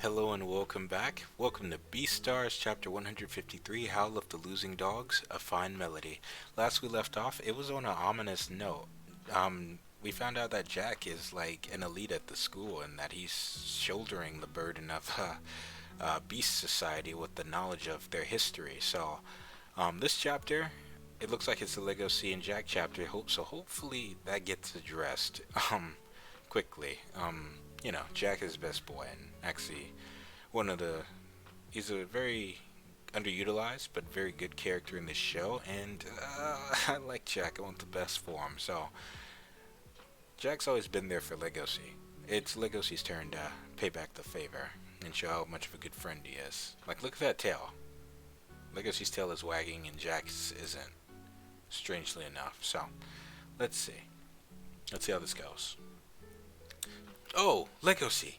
Hello and welcome back. Welcome to Beastars, Chapter 153, Howl of the Losing Dogs, A Fine Melody. Last we left off, it was on an ominous note. We found out that Jack is like an elite at the school and that he's shouldering the burden of Beast Society with the knowledge of their history. This chapter, it looks like it's the Legacy and Jack chapter, so hopefully that gets addressed quickly. Jack is best boy and actually one of the he's a very underutilized but very good character in this show, and I like Jack. I want the best for him. So Jack's always been there for Legacy. It's Legacy's turn to pay back the favor and show how much of a good friend he is. Like, look at that tail. Legacy's tail is wagging and Jack's isn't, strangely enough. So let's see. Let's see how this goes. Oh, Legacy.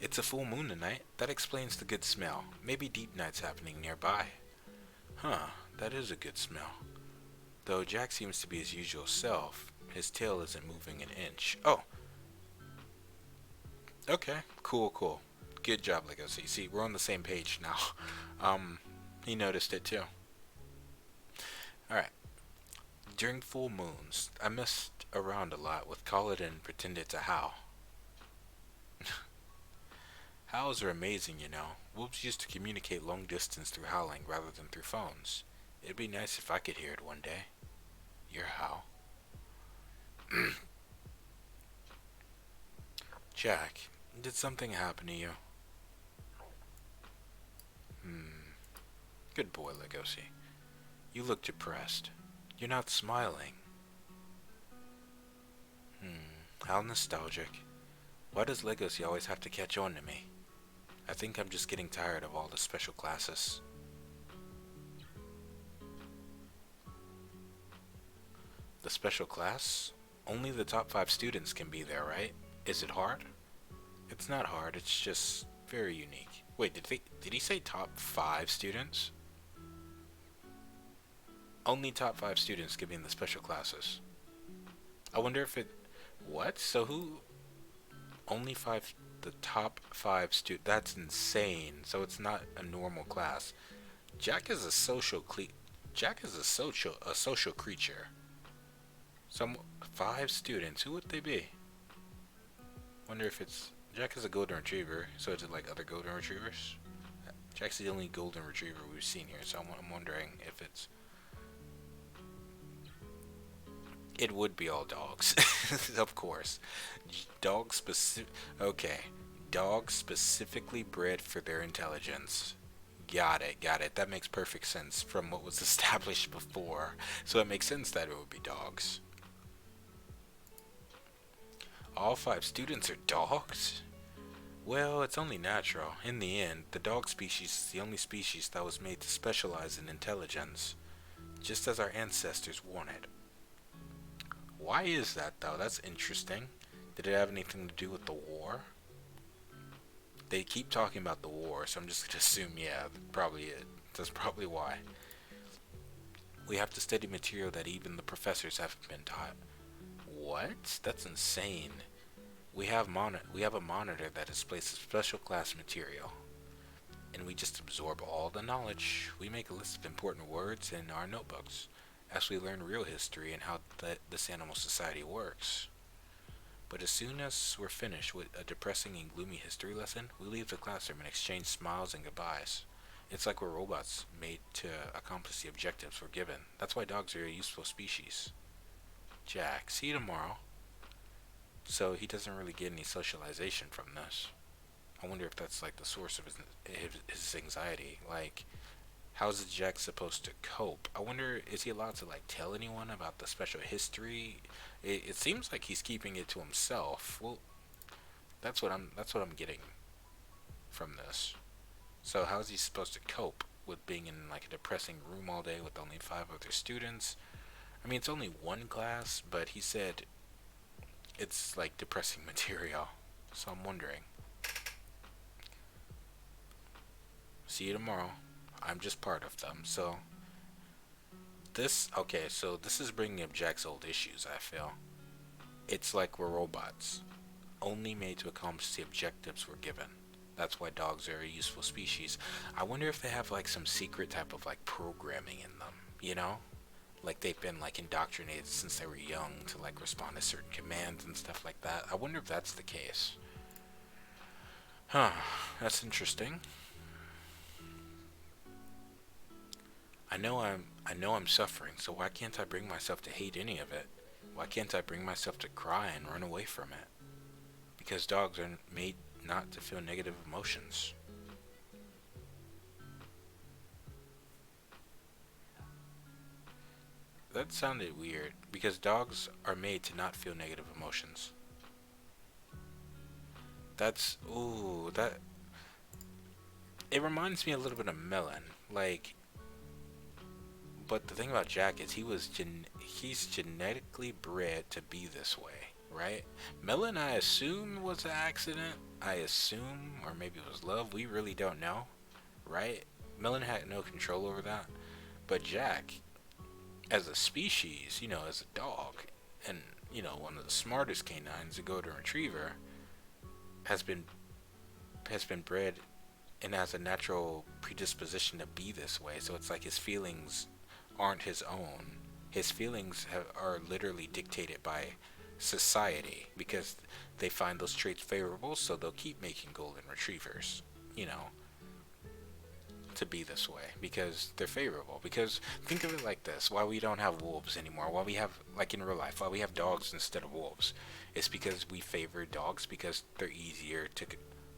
It's a full moon tonight. That explains the good smell. Maybe deep night's happening nearby. Huh, that is a good smell. Though Jack seems to be his usual self, his tail isn't moving an inch. Oh, okay, cool. Good job, Legacy. See, we're on the same page now. He noticed it too. Alright, during full moons, I messed around a lot with Call It and pretended to howl. Howls are amazing, you know. Wolves used to communicate long distance through howling rather than through phones. It'd be nice if I could hear it one day. Your howl. Jack, did something happen to you? Good boy, Legosi. You look depressed. You're not smiling. How nostalgic. Why does Legosi always have to catch on to me? I think I'm just getting tired of all the special classes. The special class? Only the top 5 students can be there, right? Is it hard? It's not hard, it's just very unique. Wait, did he say top 5 students? Only top 5 students can be in the special classes. I wonder if it... What? So who... Only 5... The top 5 students... That's insane. So it's not a normal class. Jack is a social creature. Some 5 students. Who would they be? Wonder if it's... Jack is a golden retriever. So is it like other golden retrievers? Jack's the only golden retriever we've seen here. So I'm wondering if it's... It would be all dogs. Of course. Okay. Dogs specifically bred for their intelligence. Got it. That makes perfect sense from what was established before. So it makes sense that it would be dogs. All 5 students are dogs? Well, it's only natural. In the end, the dog species is the only species that was made to specialize in intelligence, just as our ancestors wanted. Why is that, though? That's interesting. Did it have anything to do with the war? They keep talking about the war, so I'm just gonna assume, yeah, probably it. That's probably why. We have to study material that even the professors haven't been taught. What? That's insane. We have a monitor that displays special class material, and we just absorb all the knowledge. We make a list of important words in our notebooks as we learn real history and how this animal society works. But as soon as we're finished with a depressing and gloomy history lesson, we leave the classroom and exchange smiles and goodbyes. It's like we're robots made to accomplish the objectives we're given. That's why dogs are a useful species. Jack, see you tomorrow. So he doesn't really get any socialization from this. I wonder if that's like the source of his anxiety. Like, how's Jack supposed to cope? I wonder, is he allowed to like tell anyone about the special history? It seems like he's keeping it to himself. Well, that's what I'm getting from this. So how's he supposed to cope with being in like a depressing room all day with only 5 other students? I mean, it's only one class, but he said it's like depressing material. So I'm wondering. See you tomorrow. I'm just part of them. So this is bringing up Jack's old issues, I feel. It's like we're robots, only made to accomplish the objectives we're given. That's why dogs are a useful species. I wonder if they have like some secret type of like programming in them, you know? Like they've been like indoctrinated since they were young to like respond to certain commands and stuff like that. I wonder if that's the case. Huh, that's interesting. I know I'm suffering, so why can't I bring myself to hate any of it? Why can't I bring myself to cry and run away from it? Because dogs are made not to feel negative emotions. That sounded weird, because dogs are made to not feel negative emotions. That's, ooh, that, it reminds me a little bit of Melon. Like, but the thing about Jack is he's genetically bred to be this way, right? Melon, I assume, was an accident. I assume, or maybe it was love. We really don't know, right? Melon had no control over that. But Jack, as a species, as a dog, and one of the smartest canines, a golden retriever, has been bred and has a natural predisposition to be this way. So it's like his feelings aren't his own. His feelings are literally dictated by society because they find those traits favorable, so they'll keep making golden retrievers, you know, to be this way because they're favorable. Because think of it like this: why we don't have wolves anymore, why we have, like in real life, why we have dogs instead of wolves, it's because we favor dogs because they're easier to.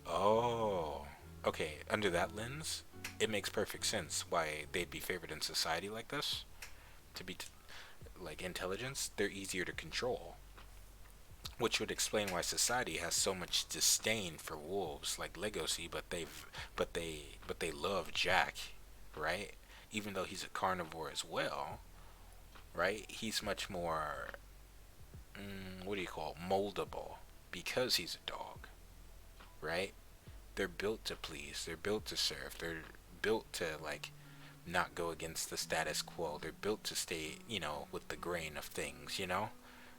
Oh, okay. Under that lens, it makes perfect sense why they'd be favored in society like this. To be like intelligence, they're easier to control, which would explain why society has so much disdain for wolves like Legacy, but they love Jack, right? Even though he's a carnivore as well, right? He's much more what do you call moldable because he's a dog, right? They're built to please. They're built to serve. They're built to like not go against the status quo. They're built to stay, with the grain of things.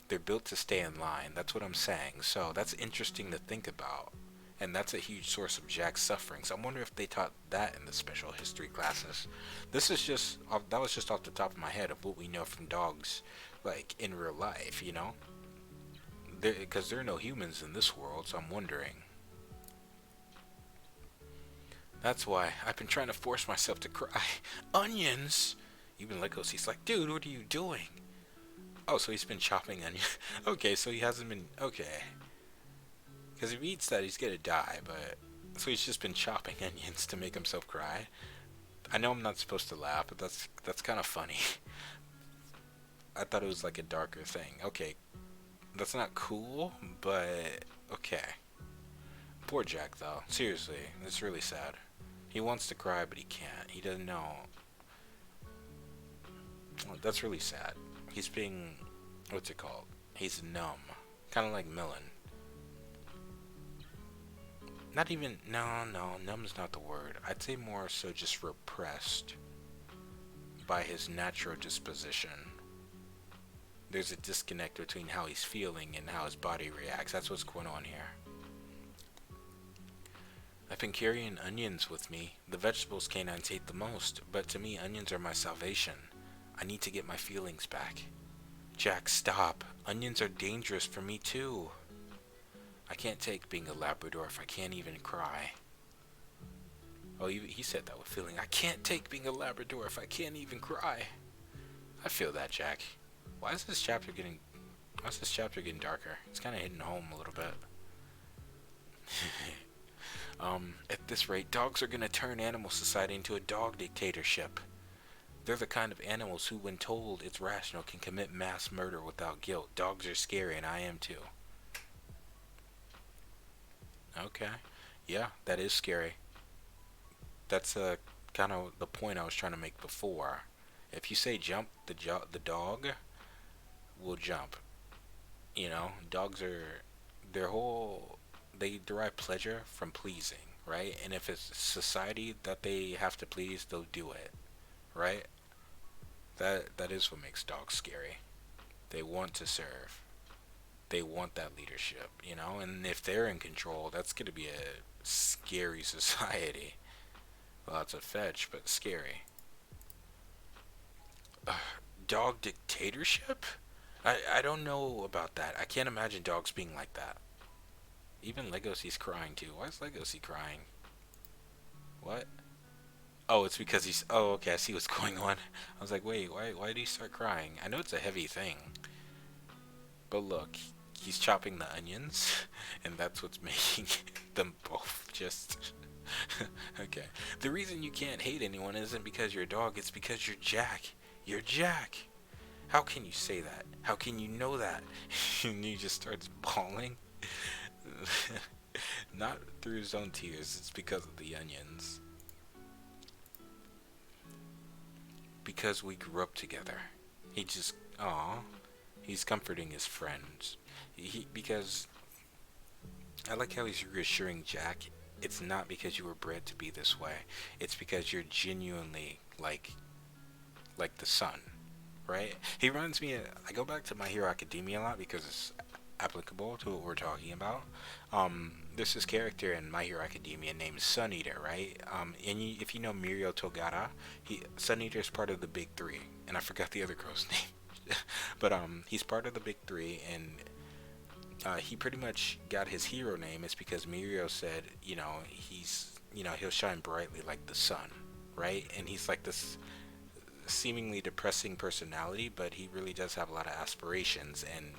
They're built to stay in line. That's what I'm saying. So that's interesting to think about. And that's a huge source of Jack's suffering. So I wonder if they taught that in the special history classes. That was just off the top of my head of what we know from dogs, like in real life. Because there are no humans in this world, so I'm wondering. That's why I've been trying to force myself to cry. Onions! Even Legos, he's like, dude, what are you doing? Oh, so he's been chopping onions. Okay, so he hasn't been. Okay. Because if he eats that, he's gonna die, but. So he's just been chopping onions to make himself cry. I know I'm not supposed to laugh, but that's kind of funny. I thought it was like a darker thing. Okay, that's not cool, but okay. Poor Jack, though. Seriously, it's really sad. He wants to cry, but he can't. He doesn't know. Well, that's really sad. He's being, what's it called? He's numb. Kind of like Millen. Not even, no, numb's not the word. I'd say more so just repressed by his natural disposition. There's a disconnect between how he's feeling and how his body reacts. That's what's going on here. I've been carrying onions with me. The vegetables canines hate the most, but to me, onions are my salvation. I need to get my feelings back. Jack, stop. Onions are dangerous for me too. I can't take being a Labrador if I can't even cry. Oh, he said that with feeling. I can't take being a Labrador if I can't even cry. I feel that, Jack. Why is this chapter getting darker? It's kind of hitting home a little bit. At this rate, dogs are gonna turn animal society into a dog dictatorship. They're the kind of animals who, when told it's rational, can commit mass murder without guilt. Dogs are scary, and I am too. Okay. Yeah, that is scary. That's kind of the point I was trying to make before. If you say jump, the dog will jump. Dogs are their whole they derive pleasure from pleasing, right? And if it's society that they have to please, they'll do it, right? That is what makes dogs scary. They want to serve. They want that leadership, you know? And if they're in control, that's going to be a scary society. Well, it's a fetch, but scary. Dog dictatorship? I don't know about that. I can't imagine dogs being like that. Even Legosi's crying too. Why is Legosi crying? What? Oh, it's because he's. Oh, okay. I see what's going on. I was like, wait, why did he start crying? I know it's a heavy thing, but look, he's chopping the onions, and that's what's making them both just. Okay. The reason you can't hate anyone isn't because you're a dog. It's because you're Jack. You're Jack. How can you say that? How can you know that? And he just starts bawling. Not through his own tears. It's because of the onions. Because we grew up together. He just, aw, he's comforting his friends. Because I like how he's reassuring Jack. It's not because you were bred to be this way. It's because you're genuinely like the sun, right? He reminds me. I go back to My Hero Academia a lot because it's applicable to what we're talking about. There's this character in My Hero Academia named Sun Eater, right? If you know Mirio Togata, Sun Eater is part of the Big Three, and I forgot the other girl's name, but he's part of the Big Three, and he pretty much got his hero name is because Mirio said, he'll shine brightly like the sun, right? And he's like this seemingly depressing personality, but he really does have a lot of aspirations, and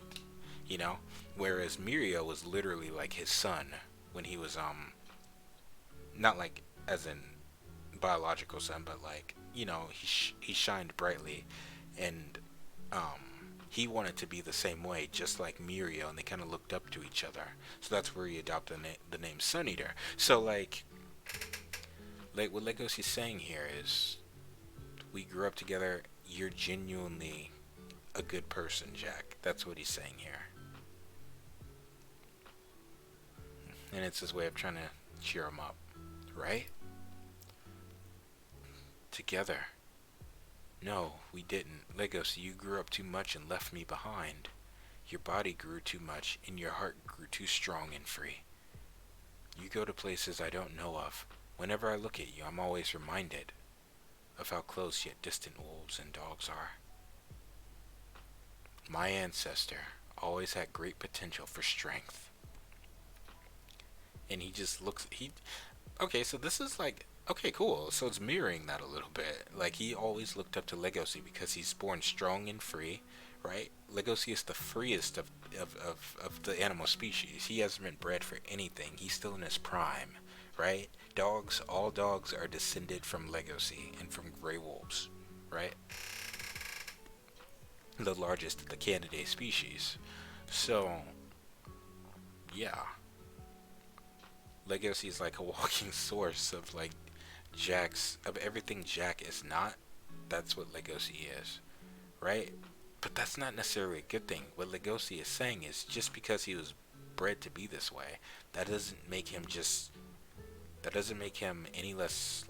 whereas Mirio was literally like his son when he was not like as in biological son, but like he shined brightly, and he wanted to be the same way, just like Mirio, and they kind of looked up to each other. So that's where he adopted the name Sun Eater. So like what Legosi's saying here is, we grew up together. You're genuinely a good person, Jack. That's what he's saying here. And it's his way of trying to cheer him up, right? Together. No, we didn't. Legosi, you grew up too much and left me behind. Your body grew too much, and your heart grew too strong and free. You go to places I don't know of. Whenever I look at you, I'm always reminded of how close yet distant wolves and dogs are. My ancestor always had great potential for strength. And he just looks, okay, so this is like, okay, cool. So it's mirroring that a little bit. Like, he always looked up to Legosi because he's born strong and free, right? Legosi is the freest of the animal species. He hasn't been bred for anything. He's still in his prime, right? All dogs are descended from Legosi and from gray wolves, right? The largest of the Canidae species. So, yeah. Legosi is like a walking source of like of everything Jack is not. That's what Legosi is, right? But that's not necessarily a good thing. What Legosi is saying is, just because he was bred to be this way, that doesn't make him any less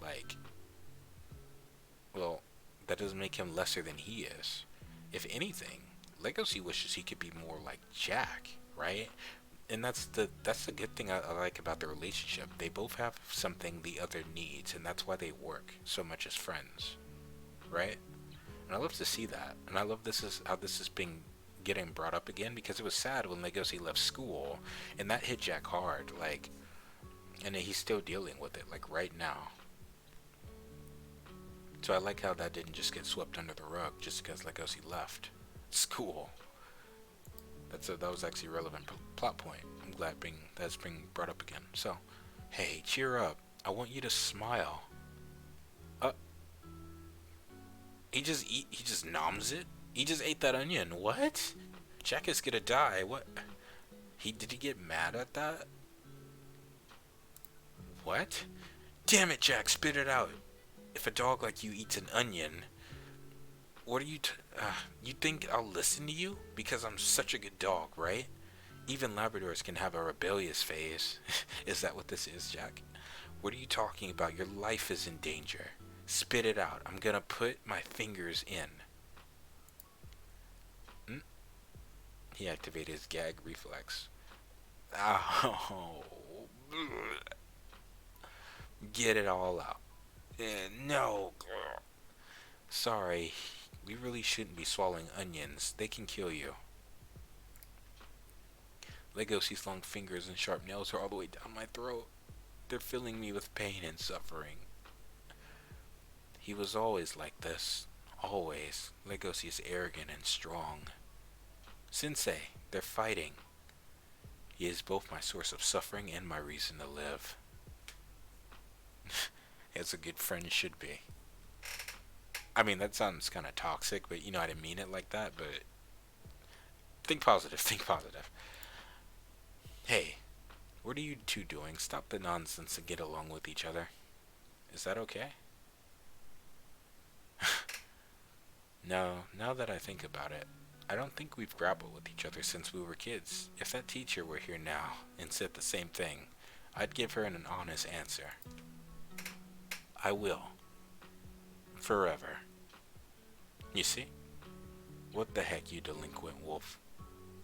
that doesn't make him lesser than he is. If anything, Legosi wishes he could be more like Jack, right? And that's the good thing I like about the relationship. They both have something the other needs, and that's why they work so much as friends, right? And I love to see that, and I love how this is getting brought up again, because it was sad when Legosi left school, and that hit Jack hard, and he's still dealing with it, right now. So I like how that didn't just get swept under the rug just because Legosi left school. That was actually a relevant plot point. I'm glad that's being brought up again. So, hey, cheer up. I want you to smile. He just noms it? He just ate that onion. What? Jack is gonna die. What? Did he get mad at that? What? Damn it, Jack, spit it out. If a dog like you eats an onion, what are you you think I'll listen to you? Because I'm such a good dog, right? Even Labradors can have a rebellious phase. Is that what this is, Jack? What are you talking about? Your life is in danger. Spit it out. I'm gonna put my fingers in. he activated his gag reflex. Oh, get it all out. No, sorry. We really shouldn't be swallowing onions. They can kill you. Legosi's long fingers and sharp nails are all the way down my throat. They're filling me with pain and suffering. He was always like this. Always. Legosi is arrogant and strong. Sensei, they're fighting. He is both my source of suffering and my reason to live. As a good friend should be. I mean, that sounds kind of toxic, but I didn't mean it like that, but think positive, think positive. Hey, what are you two doing? Stop the nonsense and get along with each other. Is that okay? No, now that I think about it, I don't think we've grappled with each other since we were kids. If that teacher were here now and said the same thing, I'd give her an honest answer. I will. Forever. You see? What the heck, you delinquent wolf?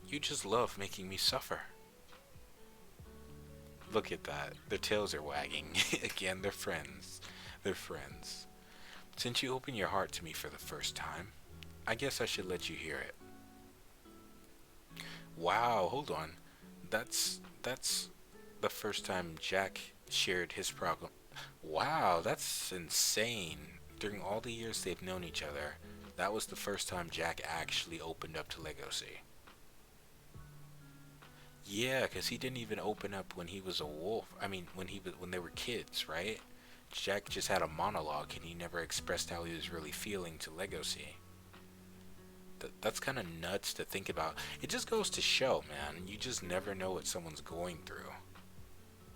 You just love making me suffer. Look at that. Their tails are wagging. Again, they're friends. They're friends. Since you opened your heart to me for the first time, I guess I should let you hear it. Wow, hold on. That's the first time Jack shared his problem. Wow, that's insane. During all the years they've known each other, that was the first time Jack actually opened up to Legosi. Yeah, because he didn't even open up when he was a wolf. I mean, when they were kids, right? Jack just had a monologue, and he never expressed how he was really feeling to Legosi. That's kind of nuts to think about. It just goes to show, man, you just never know what someone's going through,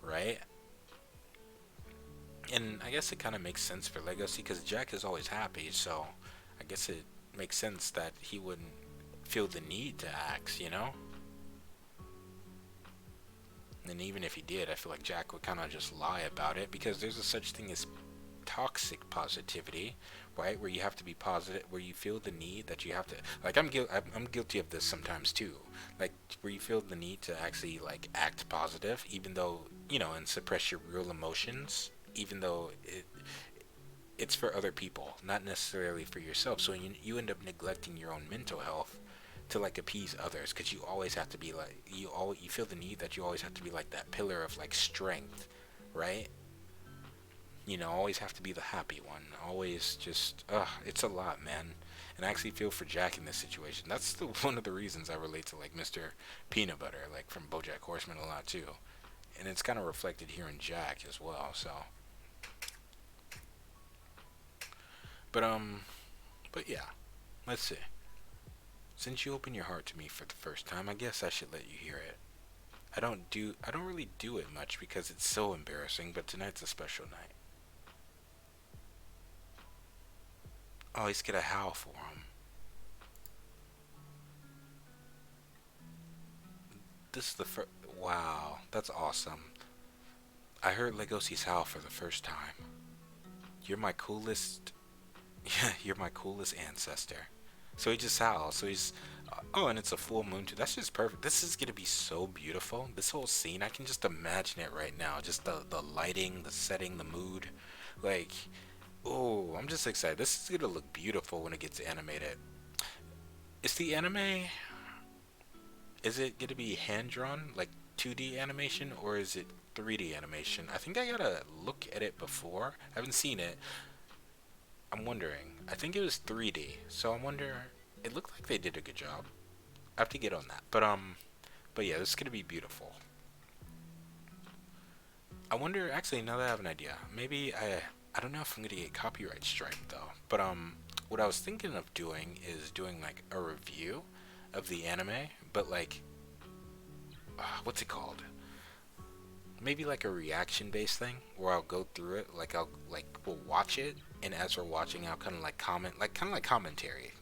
right? And I guess it kind of makes sense for Legacy because Jack is always happy, so I guess it makes sense that he wouldn't feel the need to ask, And even if he did, I feel like Jack would kind of just lie about it because there's a such thing as toxic positivity, right? Where you have to be positive, where you feel the need that you have to, like I'm guilty of this sometimes too, like where you feel the need to actually like act positive, even though and suppress your real emotions, even though it's for other people, not necessarily for yourself. So you end up neglecting your own mental health to like appease others because you always have to be like you feel the need that you always have to be like that pillar of like strength, right? Always have to be the happy one. Always just, it's a lot, man. And I actually feel for Jack in this situation. That's one of the reasons I relate to, like, Mr. Peanut Butter, like, from BoJack Horseman a lot, too. And it's kind of reflected here in Jack as well, so. But yeah. Let's see. Since you opened your heart to me for the first time, I guess I should let you hear it. I don't really do it much because it's so embarrassing, but tonight's a special night. Oh, let's get a howl for him. This is the first. Wow, that's awesome. I heard Legosi's howl for the first time. You're my coolest. Yeah, you're my coolest ancestor. So he just howls. So he's. Oh, and it's a full moon too. That's just perfect. This is gonna be so beautiful. This whole scene, I can just imagine it right now. Just the lighting, the setting, the mood. Like, oh, I'm just excited. This is gonna look beautiful when it gets animated. Is the anime, is it gonna be hand drawn, like 2D animation, or is it 3D animation? I think I gotta look at it before. I haven't seen it. I'm wondering. I think it was 3D, so I wonder. It looked like they did a good job. I have to get on that. But yeah, this is gonna be beautiful. I wonder. Actually, now that I have an idea, maybe I don't know if I'm gonna get copyright strike though. But what I was thinking of doing is doing like a review of the anime, but like, what's it called? Maybe like a reaction based thing where I'll go through it, like we'll watch it, and as we're watching, I'll kind of like comment, like kind of like commentary,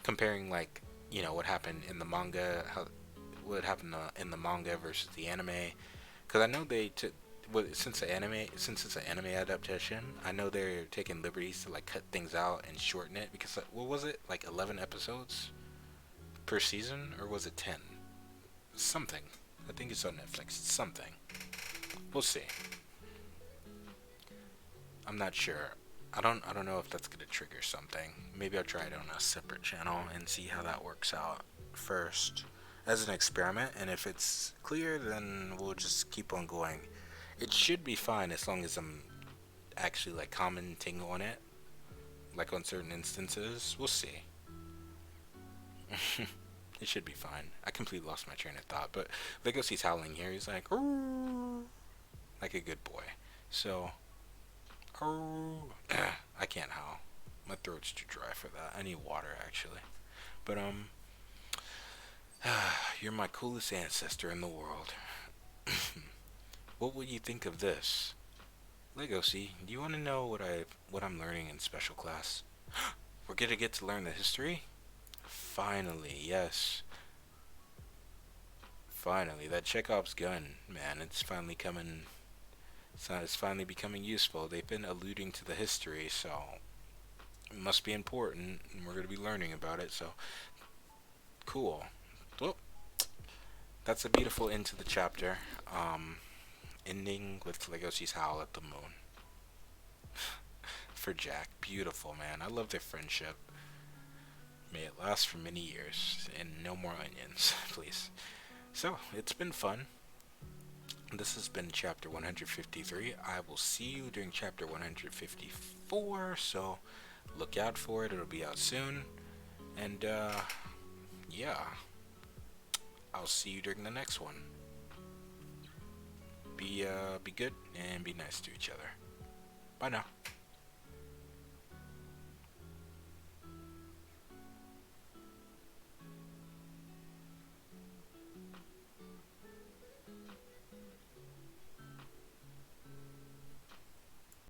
comparing like what happened in the manga, how what happened in the manga versus the anime, because I know they took. Well, since it's an anime adaptation, I know they're taking liberties to like cut things out and shorten it because what was it, like 11 episodes per season, or was it 10? Something. I think it's on Netflix. It's something. We'll see. I'm not sure. I don't know if that's gonna trigger something. Maybe I'll try it on a separate channel and see how that works out first as an experiment, and if it's clear, then we'll just keep on going. It should be fine as long as I'm actually like commenting on it, like on certain instances. We'll see. It should be fine. I completely lost my train of thought, but Legosi's howling here. He's like, "Arr," like a good boy. So, arr. I can't howl. My throat's too dry for that. I need water actually. But you're my coolest ancestor in the world. What would you think of this? Legosi, do you want to know what I'm learning in special class? We're gonna get to learn the history? Finally, yes. Finally, that Chekhov's gun, man, it's finally coming. It's finally becoming useful. They've been alluding to the history, so it must be important, and we're gonna be learning about it. So cool. Well, that's a beautiful end to the chapter. Ending with Legosi's howl at the moon. For Jack, beautiful, man. I love their friendship. May it last for many years, and no more onions, please. So, it's been fun. This has been chapter 153. I will see you during chapter 154, so look out for it. It'll be out soon. And, yeah. I'll see you during the next one. Be good and be nice to each other. Bye now.